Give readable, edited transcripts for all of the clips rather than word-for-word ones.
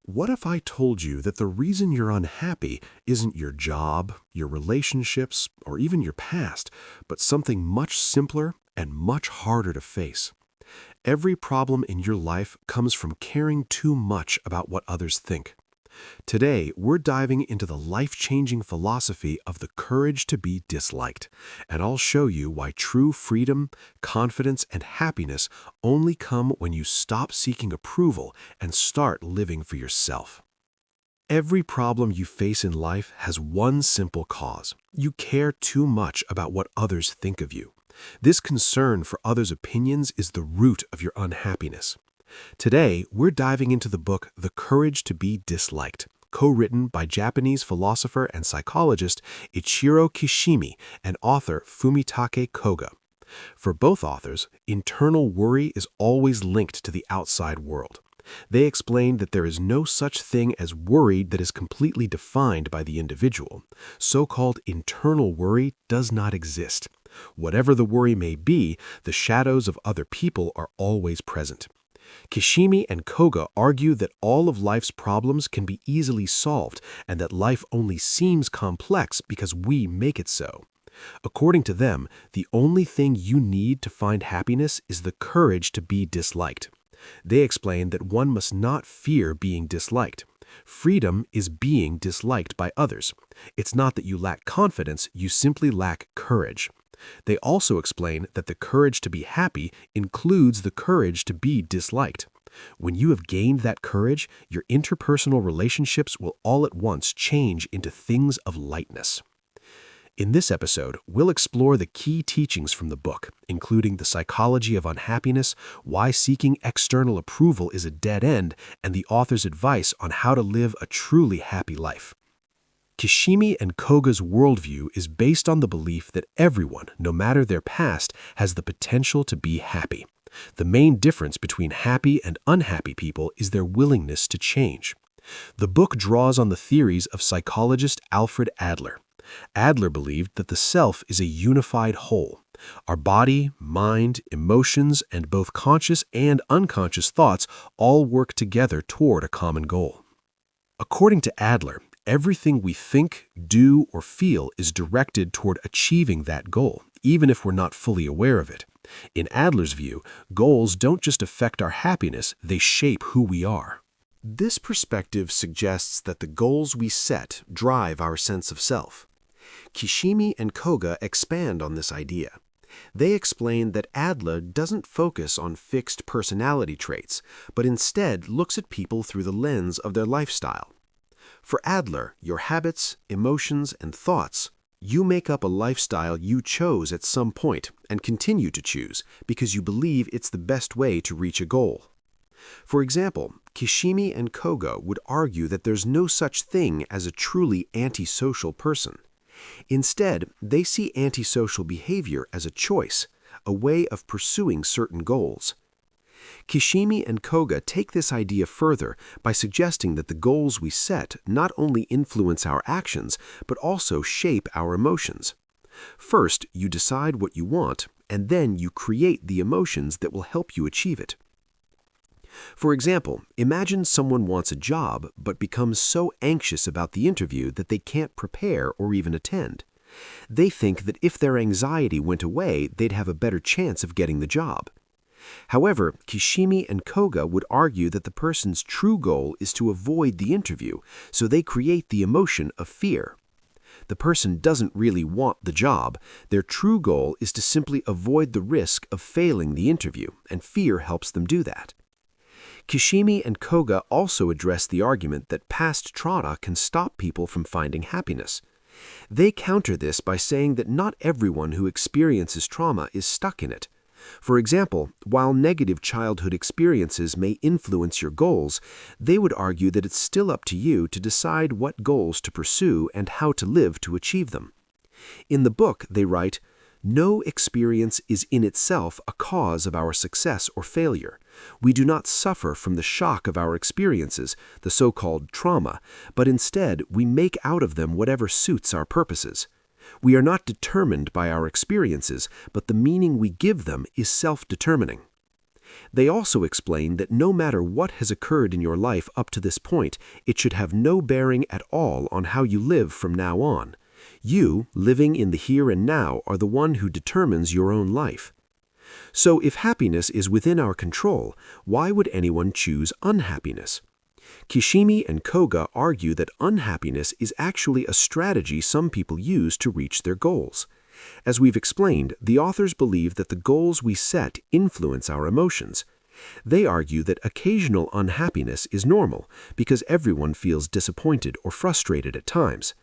What if I told you that the reason you're unhappy isn't your job, your relationships, or even your past, but something much simpler and much harder to face? Every problem in your life comes from caring too much about what others think. Today, we're diving into the life-changing philosophy of the courage to be disliked, and I'll show you why true freedom, confidence, and happiness only come when you stop seeking approval and start living for yourself. Every problem you face in life has one simple cause. You care too much about what others think of you. This concern for others' opinions is the root of your unhappiness. Today, we're diving into the book The Courage to be Disliked, co-written by Japanese philosopher and psychologist Ichiro Kishimi and author Fumitake Koga. For both authors, internal worry is always linked to the outside world. They explain that there is no such thing as worry that is completely defined by the individual. So-called internal worry does not exist. Whatever the worry may be, the shadows of other people are always present. Kishimi and Koga argue that all of life's problems can be easily solved and that life only seems complex because we make it so. According to them, the only thing you need to find happiness is the courage to be disliked. They explain that one must not fear being disliked. Freedom is being disliked by others. It's not that you lack confidence, you simply lack courage. They also explain that the courage to be happy includes the courage to be disliked. When you have gained that courage, your interpersonal relationships will all at once change into things of lightness. In this episode, we'll explore the key teachings from the book, including the psychology of unhappiness, why seeking external approval is a dead end, and the author's advice on how to live a truly happy life. Kishimi and Koga's worldview is based on the belief that everyone, no matter their past, has the potential to be happy. The main difference between happy and unhappy people is their willingness to change. The book draws on the theories of psychologist Alfred Adler. Adler believed that the self is a unified whole. Our body, mind, emotions, and both conscious and unconscious thoughts all work together toward a common goal. According to Adler, everything we think, do, or feel is directed toward achieving that goal, even if we're not fully aware of it. In Adler's view, goals don't just affect our happiness, they shape who we are. This perspective suggests that the goals we set drive our sense of self. Kishimi and Koga expand on this idea. They explain that Adler doesn't focus on fixed personality traits, but instead looks at people through the lens of their lifestyle. For Adler, your habits, emotions, and thoughts, you make up a lifestyle you chose at some point and continue to choose because you believe it's the best way to reach a goal. For example, Kishimi and Koga would argue that there's no such thing as a truly antisocial person. Instead, they see antisocial behavior as a choice, a way of pursuing certain goals. Kishimi and Koga take this idea further by suggesting that the goals we set not only influence our actions, but also shape our emotions. First, you decide what you want, and then you create the emotions that will help you achieve it. For example, imagine someone wants a job but becomes so anxious about the interview that they can't prepare or even attend. They think that if their anxiety went away, they'd have a better chance of getting the job. However, Kishimi and Koga would argue that the person's true goal is to avoid the interview, so they create the emotion of fear. The person doesn't really want the job. Their true goal is to simply avoid the risk of failing the interview, and fear helps them do that. Kishimi and Koga also address the argument that past trauma can stop people from finding happiness. They counter this by saying that not everyone who experiences trauma is stuck in it. For example, while negative childhood experiences may influence your goals, they would argue that it's still up to you to decide what goals to pursue and how to live to achieve them. In the book, they write, "No experience is in itself a cause of our success or failure. We do not suffer from the shock of our experiences, the so-called trauma, but instead we make out of them whatever suits our purposes. We are not determined by our experiences, but the meaning we give them is self-determining." They also explain that no matter what has occurred in your life up to this point, it should have no bearing at all on how you live from now on. You, living in the here and now, are the one who determines your own life. So if happiness is within our control, why would anyone choose unhappiness? Kishimi and Koga argue that unhappiness is actually a strategy some people use to reach their goals. As we've explained, the authors believe that the goals we set influence our emotions. They argue that occasional unhappiness is normal because everyone feels disappointed or frustrated at times.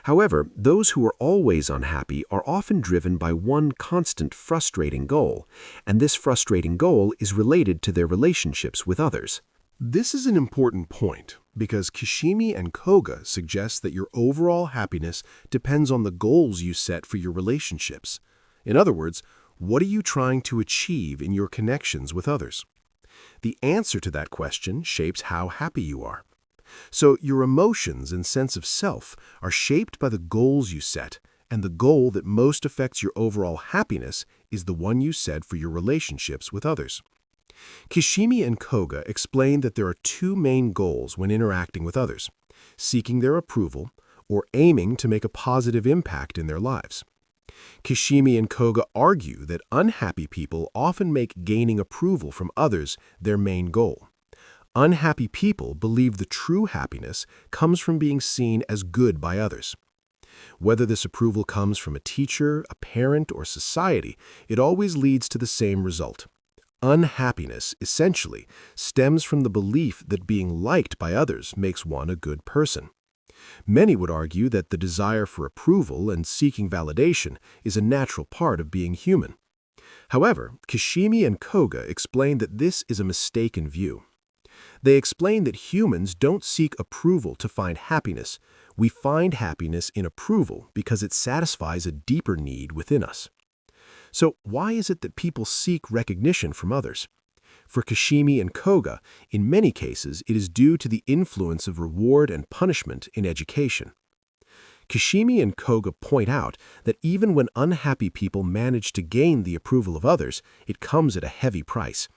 However, those who are always unhappy are often driven by one constant frustrating goal, and this frustrating goal is related to their relationships with others. This is an important point because Kishimi and Koga suggest that your overall happiness depends on the goals you set for your relationships. In other words, what are you trying to achieve in your connections with others? The answer to that question shapes how happy you are. So your emotions and sense of self are shaped by the goals you set, and the goal that most affects your overall happiness is the one you set for your relationships with others. Kishimi and Koga explain that there are two main goals when interacting with others: seeking their approval or aiming to make a positive impact in their lives. Kishimi and Koga argue that unhappy people often make gaining approval from others their main goal. Unhappy people believe the true happiness comes from being seen as good by others. Whether this approval comes from a teacher, a parent, or society, it always leads to the same result. Unhappiness, essentially, stems from the belief that being liked by others makes one a good person. Many would argue that the desire for approval and seeking validation is a natural part of being human. However, Kishimi and Koga explain that this is a mistaken view. They explain that humans don't seek approval to find happiness. We find happiness in approval because it satisfies a deeper need within us. So why is it that people seek recognition from others? For Kishimi and Koga, in many cases, it is due to the influence of reward and punishment in education. Kishimi and Koga point out that even when unhappy people manage to gain the approval of others, it comes at a heavy price.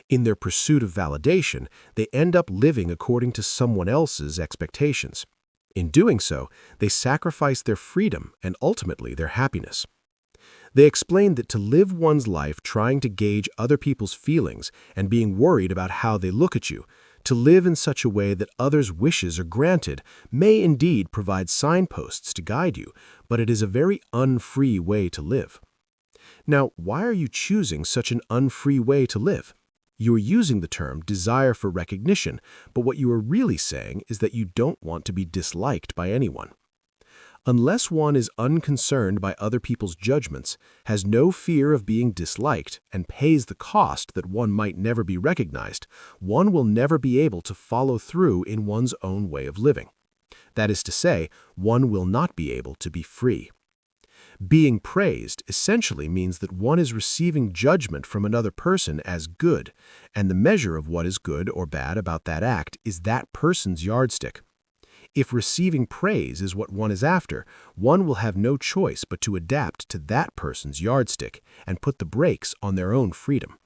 In their pursuit of validation, they end up living according to someone else's expectations. In doing so, they sacrifice their freedom and ultimately their happiness. They explain that to live one's life trying to gauge other people's feelings and being worried about how they look at you, to live in such a way that others' wishes are granted, may indeed provide signposts to guide you, but it is a very unfree way to live. Now, why are you choosing such an unfree way to live? You are using the term desire for recognition, but what you are really saying is that you don't want to be disliked by anyone. Unless one is unconcerned by other people's judgments, has no fear of being disliked, and pays the cost that one might never be recognized, one will never be able to follow through in one's own way of living. That is to say, one will not be able to be free. Being praised essentially means that one is receiving judgment from another person as good, and the measure of what is good or bad about that act is that person's yardstick. If receiving praise is what one is after, one will have no choice but to adapt to that person's yardstick and put the brakes on their own freedom.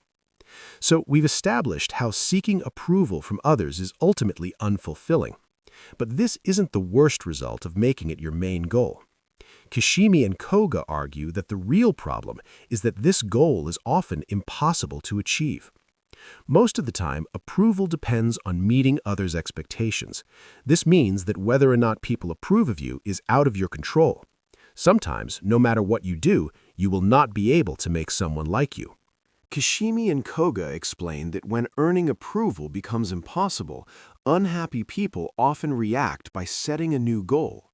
So we've established how seeking approval from others is ultimately unfulfilling. But this isn't the worst result of making it your main goal. Kishimi and Koga argue that the real problem is that this goal is often impossible to achieve. Most of the time, approval depends on meeting others' expectations. This means that whether or not people approve of you is out of your control. Sometimes, no matter what you do, you will not be able to make someone like you. Kishimi and Koga explain that when earning approval becomes impossible, unhappy people often react by setting a new goal.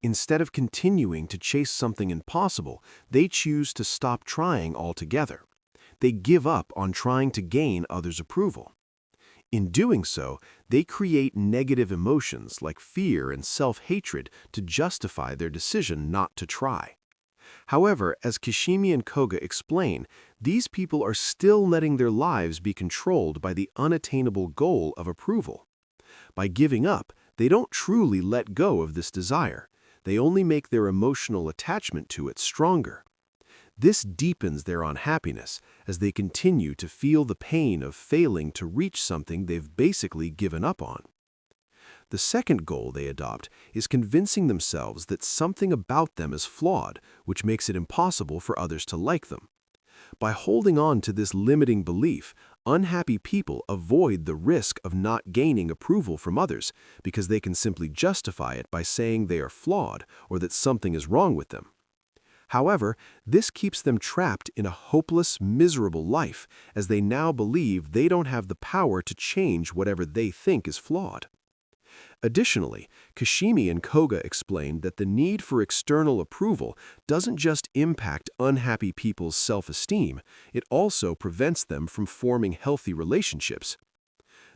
Instead of continuing to chase something impossible, they choose to stop trying altogether. They give up on trying to gain others' approval. In doing so, they create negative emotions like fear and self-hatred to justify their decision not to try. However, as Kishimi and Koga explain, these people are still letting their lives be controlled by the unattainable goal of approval. By giving up, they don't truly let go of this desire. They only make their emotional attachment to it stronger. This deepens their unhappiness as they continue to feel the pain of failing to reach something they've basically given up on. The second goal they adopt is convincing themselves that something about them is flawed, which makes it impossible for others to like them. By holding on to this limiting belief, unhappy people avoid the risk of not gaining approval from others because they can simply justify it by saying they are flawed or that something is wrong with them. However, this keeps them trapped in a hopeless, miserable life as they now believe they don't have the power to change whatever they think is flawed. Additionally, Kishimi and Koga explained that the need for external approval doesn't just impact unhappy people's self-esteem, it also prevents them from forming healthy relationships.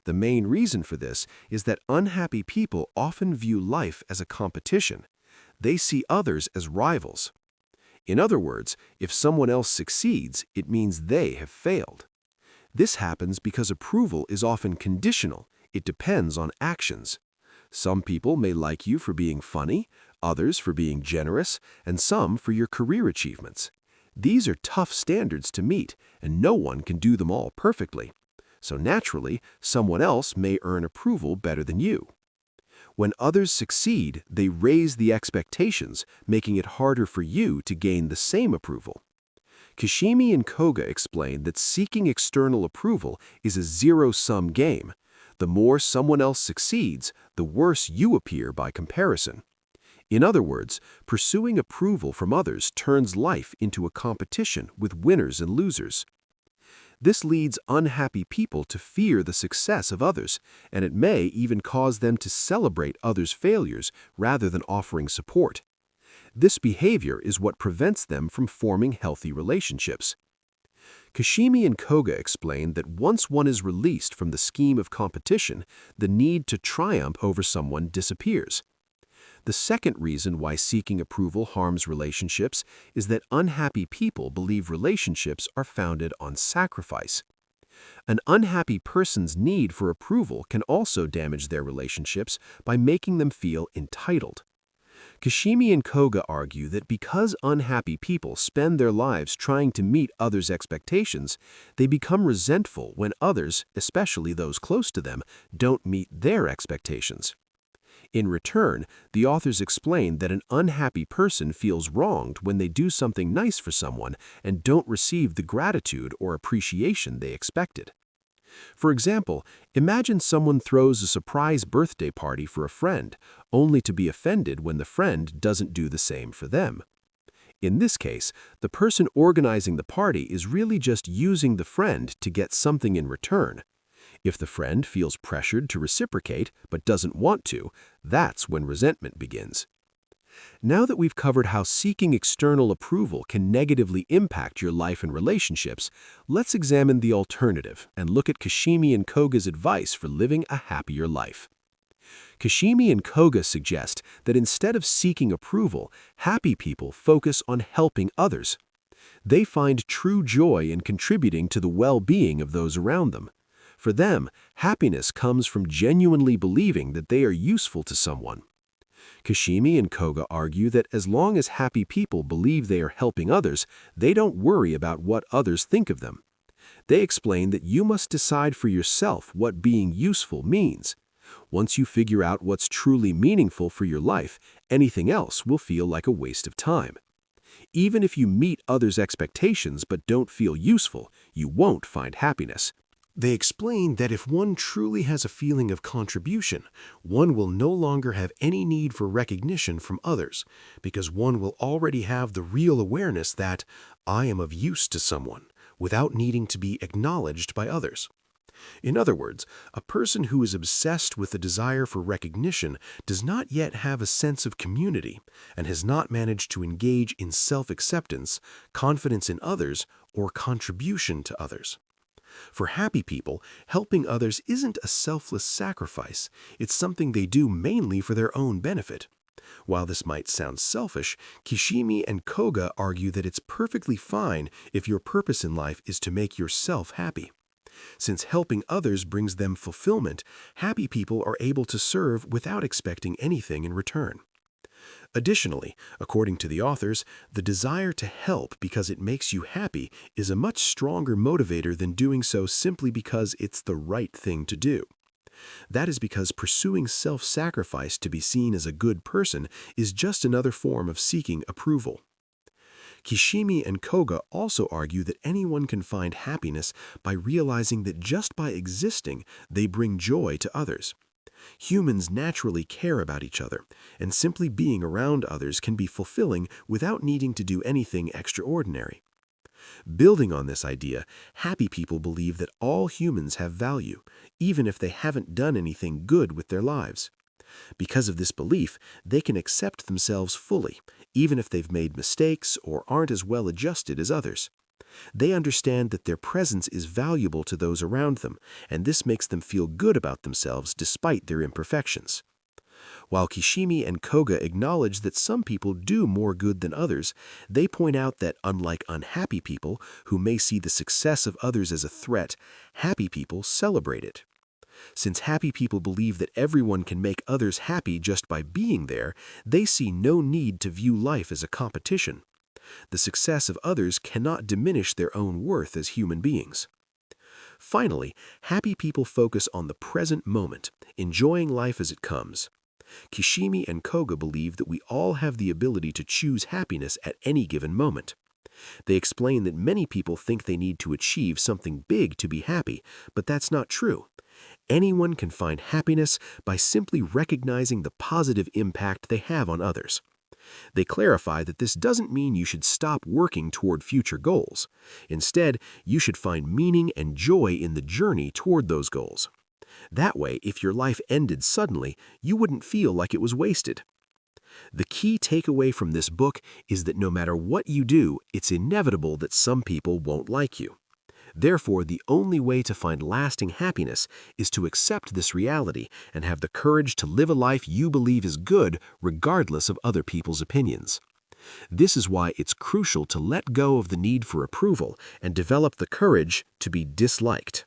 The main reason for this is that unhappy people often view life as a competition. They see others as rivals. In other words, if someone else succeeds, it means they have failed. This happens because approval is often conditional. It depends on actions. Some people may like you for being funny, others for being generous, and some for your career achievements. These are tough standards to meet, and no one can do them all perfectly. So naturally, someone else may earn approval better than you. When others succeed, they raise the expectations, making it harder for you to gain the same approval. Kishimi and Koga explained that seeking external approval is a zero-sum game. The more someone else succeeds, the worse you appear by comparison. In other words, pursuing approval from others turns life into a competition with winners and losers. This leads unhappy people to fear the success of others, and it may even cause them to celebrate others' failures rather than offering support. This behavior is what prevents them from forming healthy relationships. Kishimi and Koga explained that once one is released from the scheme of competition, the need to triumph over someone disappears. The second reason why seeking approval harms relationships is that unhappy people believe relationships are founded on sacrifice. An unhappy person's need for approval can also damage their relationships by making them feel entitled. Kishimi and Koga argue that because unhappy people spend their lives trying to meet others' expectations, they become resentful when others, especially those close to them, don't meet their expectations. In return, the authors explain that an unhappy person feels wronged when they do something nice for someone and don't receive the gratitude or appreciation they expected. For example, imagine someone throws a surprise birthday party for a friend, only to be offended when the friend doesn't do the same for them. In this case, the person organizing the party is really just using the friend to get something in return. If the friend feels pressured to reciprocate but doesn't want to, that's when resentment begins. Now that we've covered how seeking external approval can negatively impact your life and relationships, let's examine the alternative and look at Kishimi and Koga's advice for living a happier life. Kishimi and Koga suggest that instead of seeking approval, happy people focus on helping others. They find true joy in contributing to the well-being of those around them. For them, happiness comes from genuinely believing that they are useful to someone. Kishimi and Koga argue that as long as happy people believe they are helping others, they don't worry about what others think of them. They explain that you must decide for yourself what being useful means. Once you figure out what's truly meaningful for your life, anything else will feel like a waste of time. Even if you meet others' expectations but don't feel useful, you won't find happiness. They explain that if one truly has a feeling of contribution, one will no longer have any need for recognition from others, because one will already have the real awareness that I am of use to someone, without needing to be acknowledged by others. In other words, a person who is obsessed with the desire for recognition does not yet have a sense of community and has not managed to engage in self-acceptance, confidence in others, or contribution to others. For happy people, helping others isn't a selfless sacrifice. It's something they do mainly for their own benefit. While this might sound selfish, Kishimi and Koga argue that it's perfectly fine if your purpose in life is to make yourself happy. Since helping others brings them fulfillment, happy people are able to serve without expecting anything in return. Additionally, according to the authors, the desire to help because it makes you happy is a much stronger motivator than doing so simply because it's the right thing to do. That is because pursuing self-sacrifice to be seen as a good person is just another form of seeking approval. Kishimi and Koga also argue that anyone can find happiness by realizing that just by existing, they bring joy to others. Humans naturally care about each other, and simply being around others can be fulfilling without needing to do anything extraordinary. Building on this idea, happy people believe that all humans have value, even if they haven't done anything good with their lives. Because of this belief, they can accept themselves fully, even if they've made mistakes or aren't as well adjusted as others. They understand that their presence is valuable to those around them, and this makes them feel good about themselves despite their imperfections. While Kishimi and Koga acknowledge that some people do more good than others, they point out that unlike unhappy people, who may see the success of others as a threat, happy people celebrate it. Since happy people believe that everyone can make others happy just by being there, they see no need to view life as a competition. The success of others cannot diminish their own worth as human beings. Finally, happy people focus on the present moment, enjoying life as it comes. Kishimi and Koga believe that we all have the ability to choose happiness at any given moment. They explain that many people think they need to achieve something big to be happy, but that's not true. Anyone can find happiness by simply recognizing the positive impact they have on others. They clarify that this doesn't mean you should stop working toward future goals. Instead, you should find meaning and joy in the journey toward those goals. That way, if your life ended suddenly, you wouldn't feel like it was wasted. The key takeaway from this book is that no matter what you do, it's inevitable that some people won't like you. Therefore, the only way to find lasting happiness is to accept this reality and have the courage to live a life you believe is good regardless of other people's opinions. This is why it's crucial to let go of the need for approval and develop the courage to be disliked.